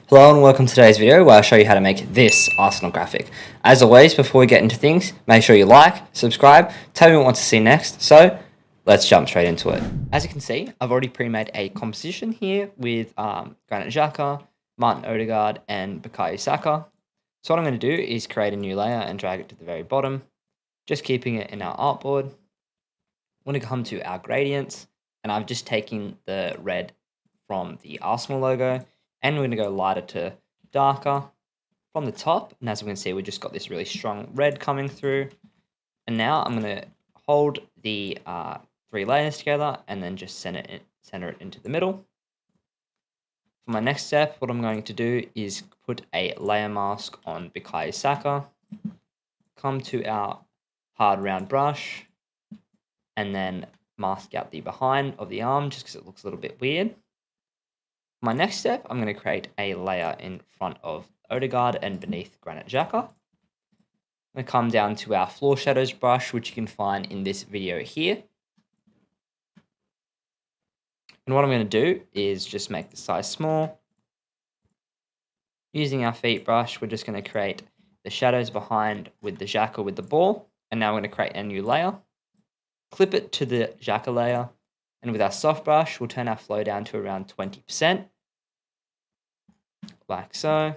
Hello and welcome to today's video where I'll show you how to make this Arsenal graphic. As always, before we get into things, make sure you like, subscribe, tell me what you want to see next, so let's jump straight into it. As you can see, I've already pre-made a composition here with Granit Xhaka, Martin Odegaard and Bukayo Saka. So what I'm going to do is create a new layer and drag it to the very bottom, just keeping it in our artboard. I'm going to come to our gradients, and I've just taken the red from the Arsenal logo, and we're going to go lighter to darker from the top. And as we can see, we just got this really strong red coming through. And now I'm going to hold the three layers together and then just center it into the middle. For my next step, what I'm going to do is put a layer mask on Bukayo Saka. Come to our hard round brush and then mask out the behind of the arm just because it looks a little bit weird. My next step, I'm going to create a layer in front of Odegaard and beneath Granit Xhaka. I'm going to come down to our floor shadows brush, which you can find in this video here. And what I'm going to do is just make the size small. Using our feet brush, we're just going to create the shadows behind with the Xhaka with the ball. And now we're going to create a new layer. Clip it to the Xhaka layer. And with our soft brush, we'll turn our flow down to around 20%, like so.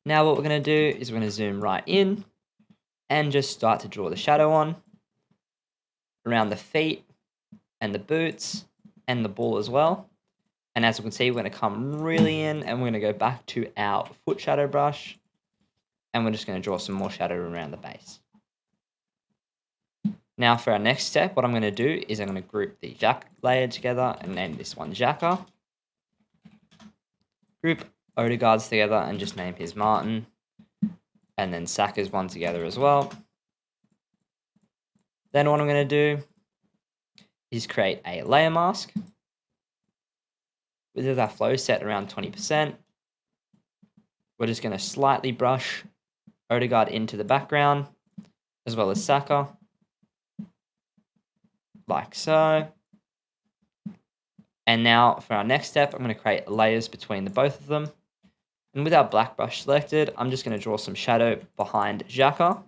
Now what we're going to do is we're going to zoom right in and just start to draw the shadow on around the feet and the boots and the ball as well. And as we can see, we're going to come really in and we're going to go back to our foot shadow brush, and we're just going to draw some more shadow around the base. Now for our next step, what I'm going to do is I'm going to group the Xhaka layer together and name this one Xhaka. Group Odegaard's together and just name his Martin. And then Saka's one together as well. Then what I'm going to do is create a layer mask. With our flow set around 20%, we're just going to slightly brush Odegaard into the background as well as Saka. Like so. And now for our next step, I'm going to create layers between the both of them. And with our black brush selected, I'm just going to draw some shadow behind Xhaka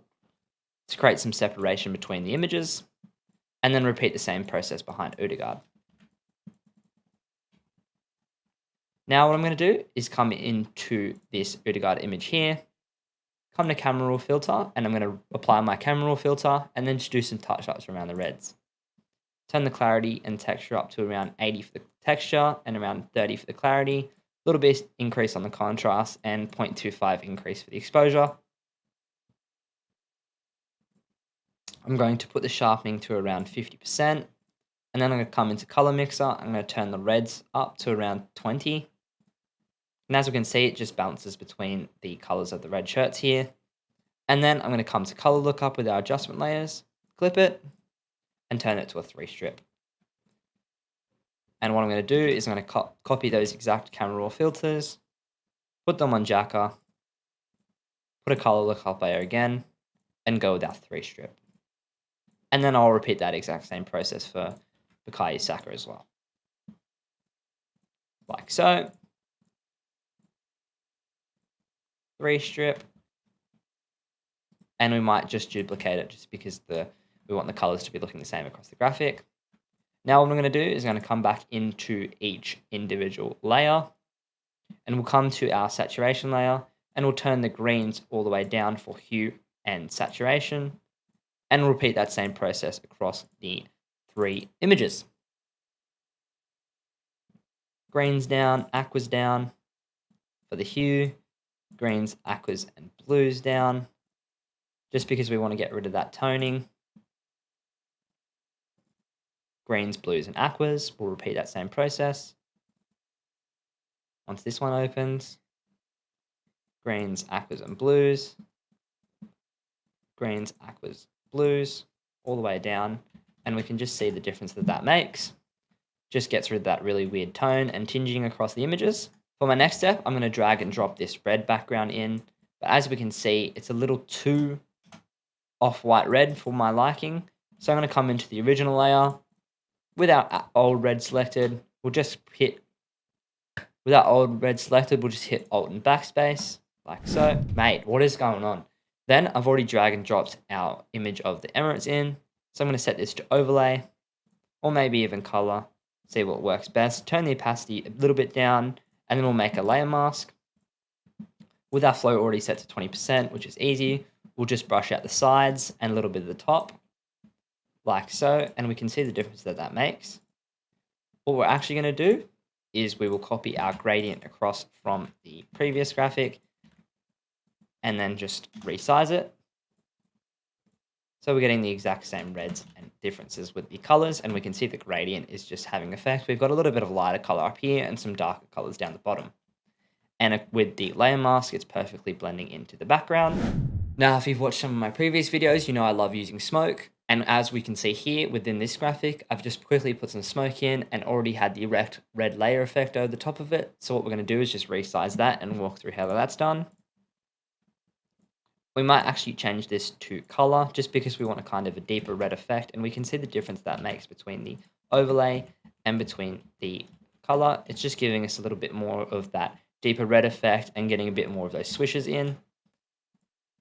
to create some separation between the images, and then repeat the same process behind Odegaard. Now what I'm going to do is come into this Odegaard image here, come to camera raw filter, and I'm going to apply my camera raw filter and then just do some touch-ups around the reds. Turn the clarity and texture up to around 80 for the texture and around 30 for the clarity. A little bit increase on the contrast and 0.25 increase for the exposure. I'm going to put the sharpening to around 50%. And then I'm going to come into color mixer. I'm going to turn the reds up to around 20. And as we can see, it just bounces between the colors of the red shirts here. And then I'm going to come to color lookup with our adjustment layers, clip it, and turn it to a 3-strip. And what I'm going to do is I'm going to copy those exact camera raw filters, put them on Xhaka, put a color lookup layer again, and go with our 3-strip. And then I'll repeat that exact same process for Bukayo Saka as well. Like so. 3-strip. And we might just duplicate it just because we want the colors to be looking the same across the graphic. Now what I'm going to do is I'm going to come back into each individual layer, and we'll come to our saturation layer, and we'll turn the greens all the way down for hue and saturation, and we'll repeat that same process across the 3 images. Greens down, aquas down for the hue, greens, aquas, and blues down, just because we want to get rid of that toning. Greens, blues, and aquas. We'll repeat that same process. Once this one opens, greens, aquas, and blues. Greens, aquas, blues, all the way down. And we can just see the difference that makes. Just gets rid of that really weird tone and tinging across the images. For my next step, I'm going to drag and drop this red background in. But as we can see, it's a little too off-white red for my liking. So I'm going to come into the original layer. With our old red selected, we'll just hit With our old red selected, we'll just hit Alt and backspace, like so. Mate, what is going on? Then I've already drag and dropped our image of the Emirates in. So I'm going to set this to overlay, or maybe even color, see what works best. Turn the opacity a little bit down, and then we'll make a layer mask. With our flow already set to 20%, which is easy, we'll just brush out the sides and a little bit of the top, like so, and we can see the difference that that makes. What we're actually going to do is we will copy our gradient across from the previous graphic and then just resize it. So we're getting the exact same reds and differences with the colors, and we can see the gradient is just having effect. We've got a little bit of lighter color up here and some darker colors down the bottom. And with the layer mask, it's perfectly blending into the background. Now, if you've watched some of my previous videos, you know I love using smoke. And as we can see here within this graphic, I've just quickly put some smoke in and already had the red layer effect over the top of it. So what we're going to do is just resize that and walk through how that's done. We might actually change this to color just because we want a kind of a deeper red effect, and we can see the difference that makes between the overlay and between the color. It's just giving us a little bit more of that deeper red effect and getting a bit more of those swishes in.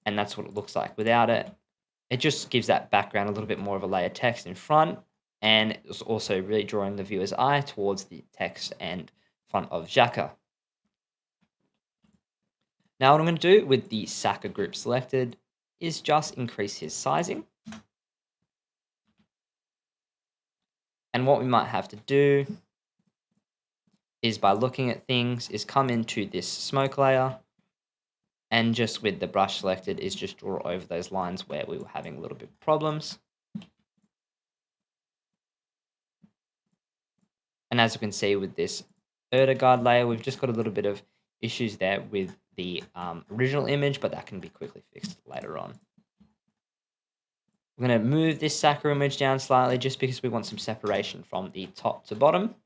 And that's what it looks like without it. It just gives that background a little bit more of a layer text in front, and it's also really drawing the viewer's eye towards the text and front of Xhaka. Now what I'm going to do with the Saka group selected is just increase his sizing. And what we might have to do is, by looking at things, is come into this smoke layer and just with the brush selected is just draw over those lines where we were having a little bit of problems. And as you can see with this guard layer, we've just got a little bit of issues there with the original image, but that can be quickly fixed later on. We're going to move this Saka image down slightly just because we want some separation from the top to bottom.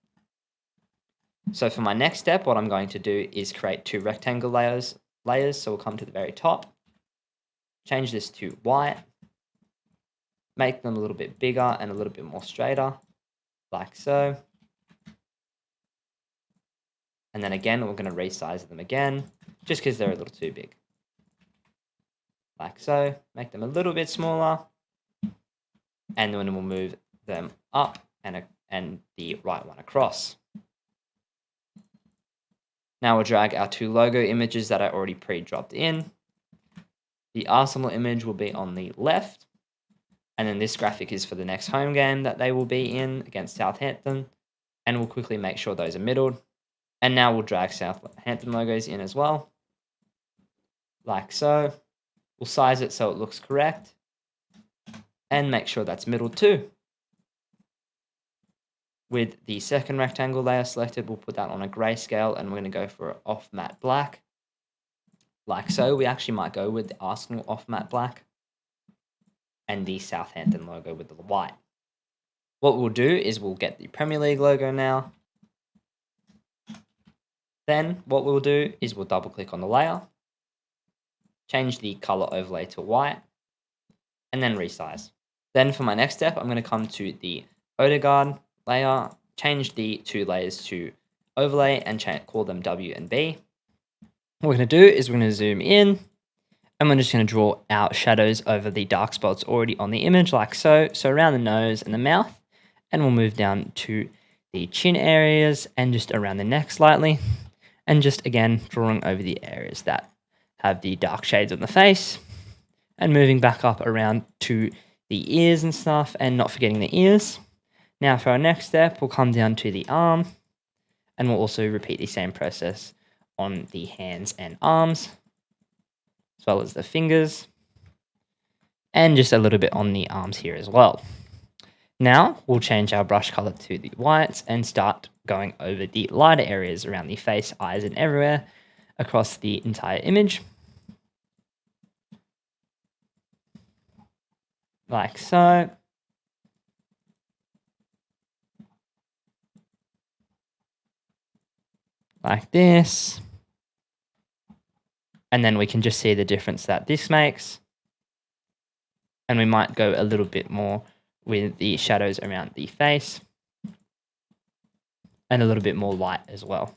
So for my next step, what I'm going to do is create two rectangle layers. So we'll come to the very top, change this to white, make them a little bit bigger and a little bit more straighter, like so. And then again, we're going to resize them again, just because they're a little too big. Like so, make them a little bit smaller, and then we'll move them up and the right one across. Now we'll drag our two logo images that I already pre-dropped in. The Arsenal image will be on the left, and then this graphic is for the next home game that they will be in against Southampton, and we'll quickly make sure those are middled. And now we'll drag Southampton logos in as well, like so. We'll size it so it looks correct, and make sure that's middled too. With the second rectangle layer selected, we'll put that on a grayscale, and we're going to go for off matte black, like so. We actually might go with the Arsenal off matte black and the Southampton logo with the white. What we'll do is we'll get the Premier League logo now. Then what we'll do is we'll double click on the layer, change the color overlay to white, and then resize. Then for my next step, I'm going to come to the Odegaard layer, change the two layers to overlay and call them W and B. What we're going to do is we're going to zoom in, and we're just going to draw out shadows over the dark spots already on the image, like so. So around the nose and the mouth, and we'll move down to the chin areas and just around the neck slightly. And just again, drawing over the areas that have the dark shades on the face, and moving back up around to the ears and stuff, and not forgetting the ears. Now for our next step, we'll come down to the arm, and we'll also repeat the same process on the hands and arms, as well as the fingers, and just a little bit on the arms here as well. Now we'll change our brush color to the whites and start going over the lighter areas around the face, eyes, and everywhere across the entire image. Like so. Like this. And then we can just see the difference that this makes. And we might go a little bit more with the shadows around the face, and a little bit more light as well.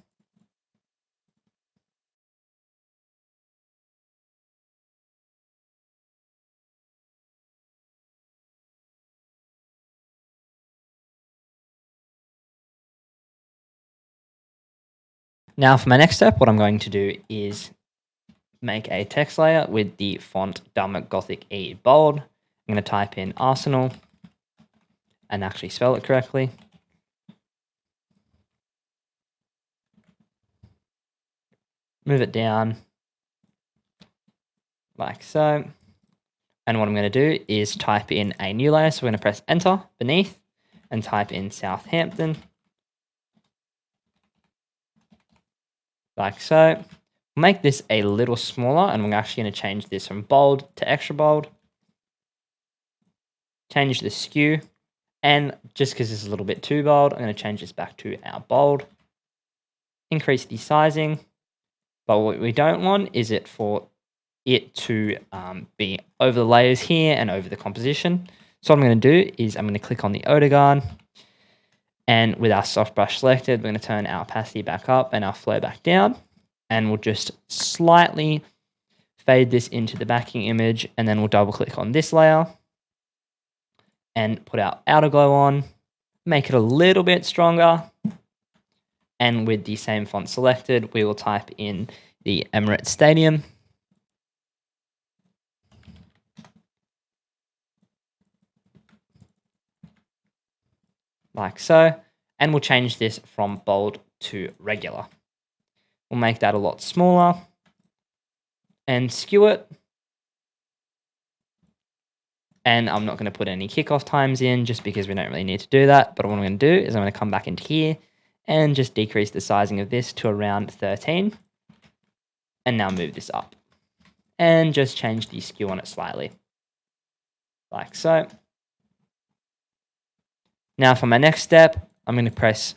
Now for my next step, what I'm going to do is make a text layer with the font Dumb Gothic E bold. I'm going to type in Arsenal and actually spell it correctly. Move it down like so. And what I'm going to do is type in a new layer. So we're going to press enter beneath and type in Southampton. Like so. We'll make this a little smaller, and we're actually going to change this from bold to extra bold. Change the skew, and just because this is a little bit too bold, I'm going to change this back to our bold. Increase the sizing, but what we don't want is it for it to be over the layers here and over the composition. So what I'm going to do is I'm going to click on the outer guard, and with our soft brush selected, we're going to turn our opacity back up and our flow back down, and we'll just slightly fade this into the backing image, and then we'll double click on this layer and put our outer glow on, make it a little bit stronger, and with the same font selected, we will type in the Emirates Stadium. Like so, and we'll change this from bold to regular. We'll make that a lot smaller and skew it. And I'm not going to put any kickoff times in just because we don't really need to do that. But what I'm going to do is I'm going to come back into here and just decrease the sizing of this to around 13. And now move this up. And just change the skew on it slightly. Like so. Now for my next step, I'm going to press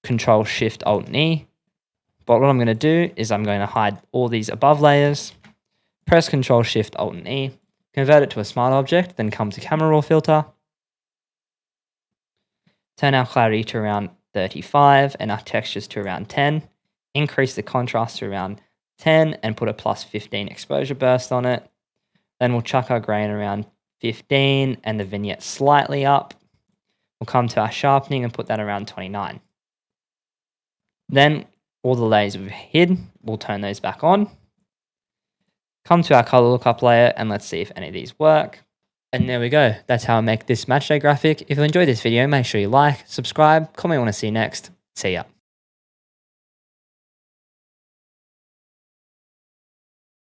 Control Shift Alt and E. But what I'm going to do is I'm going to hide all these above layers. Press Control Shift Alt and E. Convert it to a smart object, then come to Camera Raw Filter. Turn our clarity to around 35 and our textures to around 10. Increase the contrast to around 10 and put a plus 15 exposure burst on it. Then we'll chuck our grain around 15 and the vignette slightly up. We'll come to our sharpening and put that around 29. Then all the layers we've hid, we'll turn those back on. Come to our color lookup layer and let's see if any of these work. And there we go. That's how I make this Matchday graphic. If you enjoyed this video, make sure you like, subscribe, comment what you want to see next. See ya.